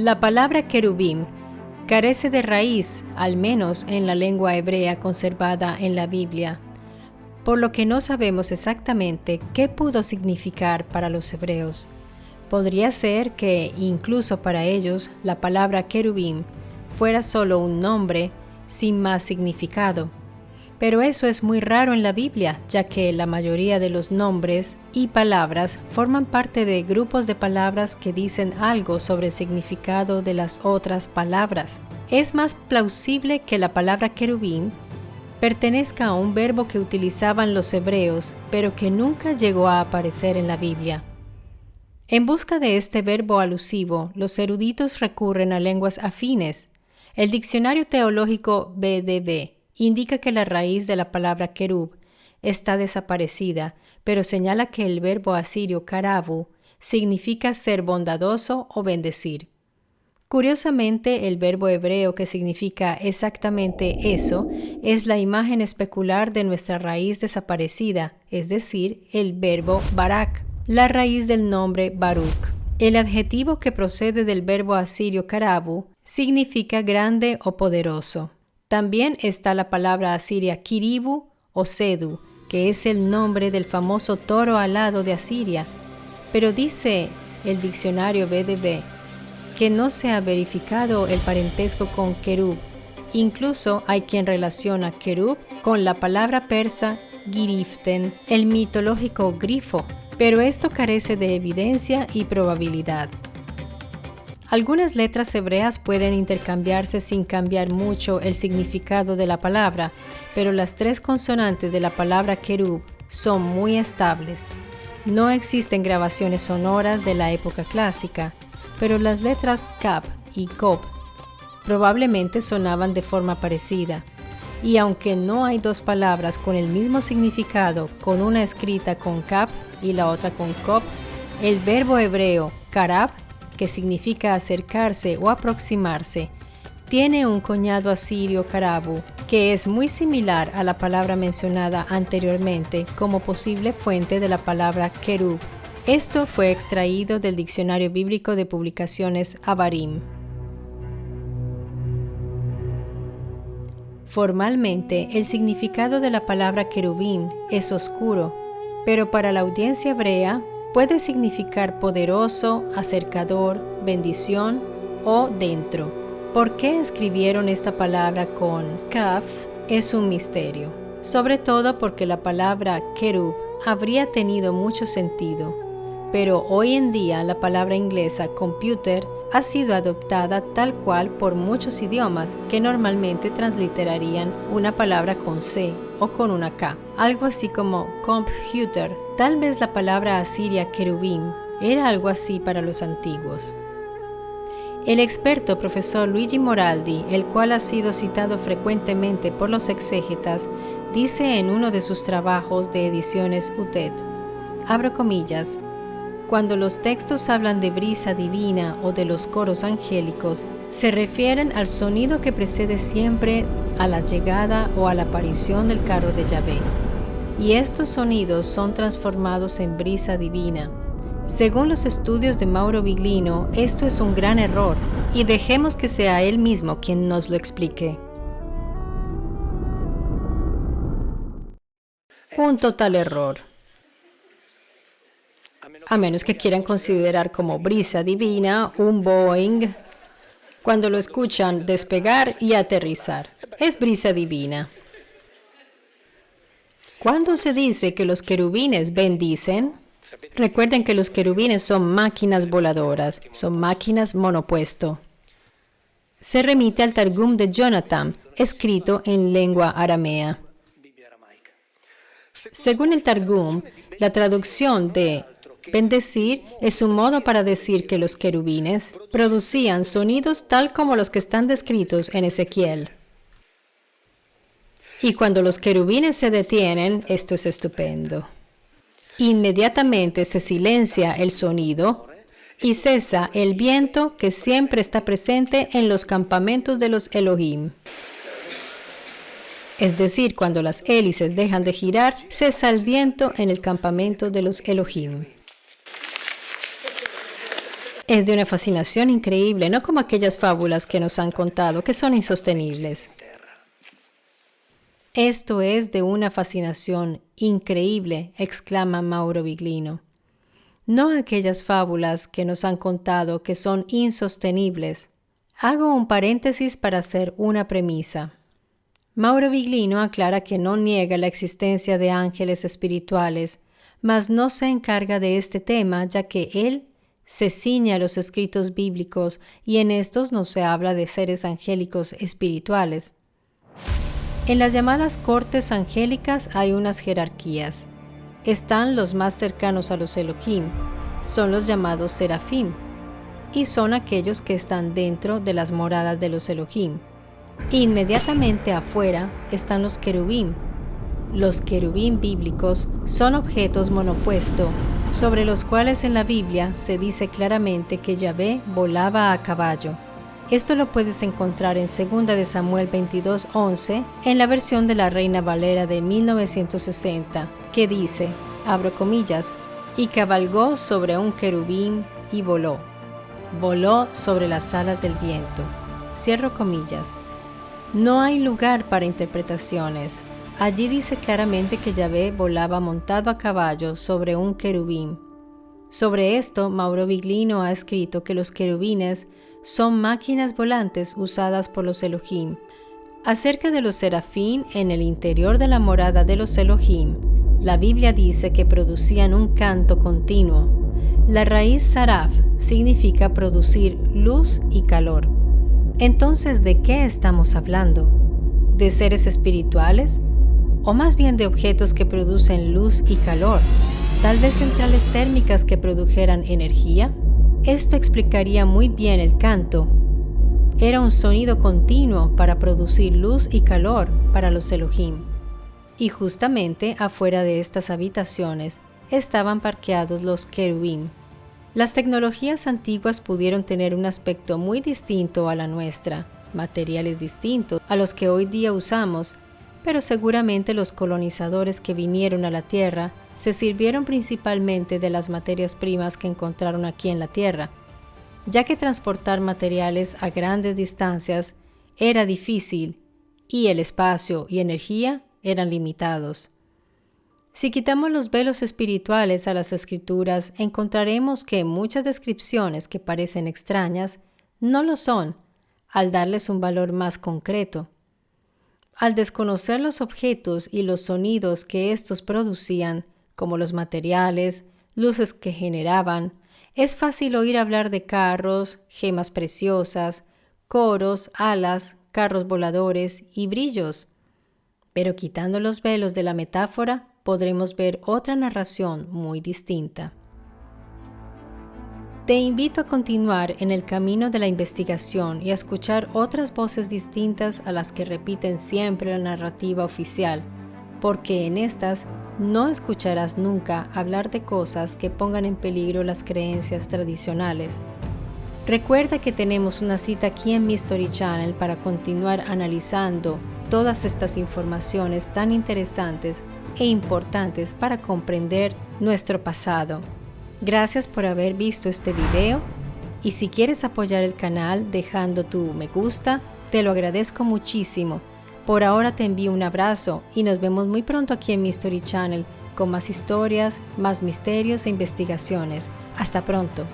La palabra querubim carece de raíz, al menos en la lengua hebrea conservada en la Biblia, por lo que no sabemos exactamente qué pudo significar para los hebreos. Podría ser que, incluso para ellos, la palabra querubim fuera solo un nombre sin más significado. Pero eso es muy raro en la Biblia, ya que la mayoría de los nombres y palabras forman parte de grupos de palabras que dicen algo sobre el significado de las otras palabras. Es más plausible que la palabra querubín pertenezca a un verbo que utilizaban los hebreos, pero que nunca llegó a aparecer en la Biblia. En busca de este verbo alusivo, los eruditos recurren a lenguas afines. El diccionario teológico BDB indica que la raíz de la palabra querub está desaparecida, pero señala que el verbo asirio karabu significa ser bondadoso o bendecir. Curiosamente, el verbo hebreo que significa exactamente eso es la imagen especular de nuestra raíz desaparecida, es decir, el verbo barak, la raíz del nombre Baruch. El adjetivo que procede del verbo asirio karabu significa grande o poderoso. También está la palabra asiria kiribu o sedu, que es el nombre del famoso toro alado de Asiria. Pero dice el diccionario BDB que no se ha verificado el parentesco con querub. Incluso hay quien relaciona querub con la palabra persa giriften, el mitológico grifo, pero esto carece de evidencia y probabilidad. Algunas letras hebreas pueden intercambiarse sin cambiar mucho el significado de la palabra, pero las tres consonantes de la palabra querub son muy estables. No existen grabaciones sonoras de la época clásica, pero las letras kaf y kof probablemente sonaban de forma parecida. Y aunque no hay dos palabras con el mismo significado, con una escrita con kaf y la otra con kof, el verbo hebreo karab, que significa acercarse o aproximarse, tiene un cuñado asirio karabu, que es muy similar a la palabra mencionada anteriormente como posible fuente de la palabra querub. Esto fue extraído del Diccionario Bíblico de Publicaciones Avarim. Formalmente, el significado de la palabra querubín es oscuro, pero para la audiencia hebrea puede significar poderoso, acercador, bendición o dentro. ¿Por qué escribieron esta palabra con kaf? Es un misterio, sobre todo porque la palabra querub habría tenido mucho sentido, pero hoy en día la palabra inglesa computer ha sido adoptada tal cual por muchos idiomas que normalmente transliterarían una palabra con C o con una K, algo así como computer. Tal vez la palabra asiria querubín era algo así para los antiguos. El experto profesor Luigi Moraldi, el cual ha sido citado frecuentemente por los exégetas, dice en uno de sus trabajos de ediciones UTED, abro comillas, cuando los textos hablan de brisa divina o de los coros angélicos, se refieren al sonido que precede siempre a la llegada o a la aparición del carro de Yahvé. Y estos sonidos son transformados en brisa divina. Según los estudios de Mauro Biglino, esto es un gran error, y dejemos que sea él mismo quien nos lo explique. Un total error. A menos que quieran considerar como brisa divina un Boeing cuando lo escuchan despegar y aterrizar. Es brisa divina. ¿Cuándo se dice que los querubines bendicen? Recuerden que los querubines son máquinas voladoras, son máquinas monopuesto. Se remite al Targum de Jonathan, escrito en lengua aramea. Según el Targum, la traducción de bendecir es un modo para decir que los querubines producían sonidos tal como los que están descritos en Ezequiel. Y cuando los querubines se detienen, esto es estupendo. Inmediatamente se silencia el sonido y cesa el viento que siempre está presente en los campamentos de los Elohim. Es decir, cuando las hélices dejan de girar, cesa el viento en el campamento de los Elohim. Es de una fascinación increíble, no como aquellas fábulas que nos han contado, que son insostenibles. Esto es de una fascinación increíble, exclama Mauro Viglino. No aquellas fábulas que nos han contado que son insostenibles. Hago un paréntesis para hacer una premisa. Mauro Viglino aclara que no niega la existencia de ángeles espirituales, mas no se encarga de este tema ya que él se ciñe a los escritos bíblicos y en estos no se habla de seres angélicos espirituales. En las llamadas cortes angélicas hay unas jerarquías. Están los más cercanos a los Elohim, son los llamados serafim, y son aquellos que están dentro de las moradas de los Elohim. Inmediatamente afuera están los querubín. Los querubín bíblicos son objetos monopuesto, sobre los cuales en la Biblia se dice claramente que Yahvé volaba a caballo. Esto lo puedes encontrar en 2 de Samuel 22:11, en la versión de la Reina Valera de 1960, que dice, abro comillas, y cabalgó sobre un querubín y voló. Voló sobre las alas del viento. Cierro comillas. No hay lugar para interpretaciones. Allí dice claramente que Yahvé volaba montado a caballo sobre un querubín. Sobre esto, Mauro Viglino ha escrito que los querubines son máquinas volantes usadas por los Elohim. Acerca de los serafín en el interior de la morada de los Elohim, la Biblia dice que producían un canto continuo. La raíz saraf significa producir luz y calor. Entonces, ¿de qué estamos hablando? ¿De seres espirituales? ¿O más bien de objetos que producen luz y calor? ¿Tal vez centrales térmicas que produjeran energía? Esto explicaría muy bien el canto. Era un sonido continuo para producir luz y calor para los Elohim. Y justamente afuera de estas habitaciones estaban parqueados los querubín. Las tecnologías antiguas pudieron tener un aspecto muy distinto a la nuestra, materiales distintos a los que hoy día usamos, pero seguramente los colonizadores que vinieron a la Tierra se sirvieron principalmente de las materias primas que encontraron aquí en la Tierra, ya que transportar materiales a grandes distancias era difícil y el espacio y energía eran limitados. Si quitamos los velos espirituales a las escrituras, encontraremos que muchas descripciones que parecen extrañas no lo son, al darles un valor más concreto. Al desconocer los objetos y los sonidos que estos producían, como los materiales, luces que generaban, es fácil oír hablar de carros, gemas preciosas, coros, alas, carros voladores y brillos. Pero quitando los velos de la metáfora, podremos ver otra narración muy distinta. Te invito a continuar en el camino de la investigación y a escuchar otras voces distintas a las que repiten siempre la narrativa oficial, porque en estas no escucharás nunca hablar de cosas que pongan en peligro las creencias tradicionales. Recuerda que tenemos una cita aquí en Mystery Channel para continuar analizando todas estas informaciones tan interesantes e importantes para comprender nuestro pasado. Gracias por haber visto este video y si quieres apoyar el canal dejando tu me gusta, te lo agradezco muchísimo. Por ahora te envío un abrazo y nos vemos muy pronto aquí en Mystery Channel con más historias, más misterios e investigaciones. Hasta pronto.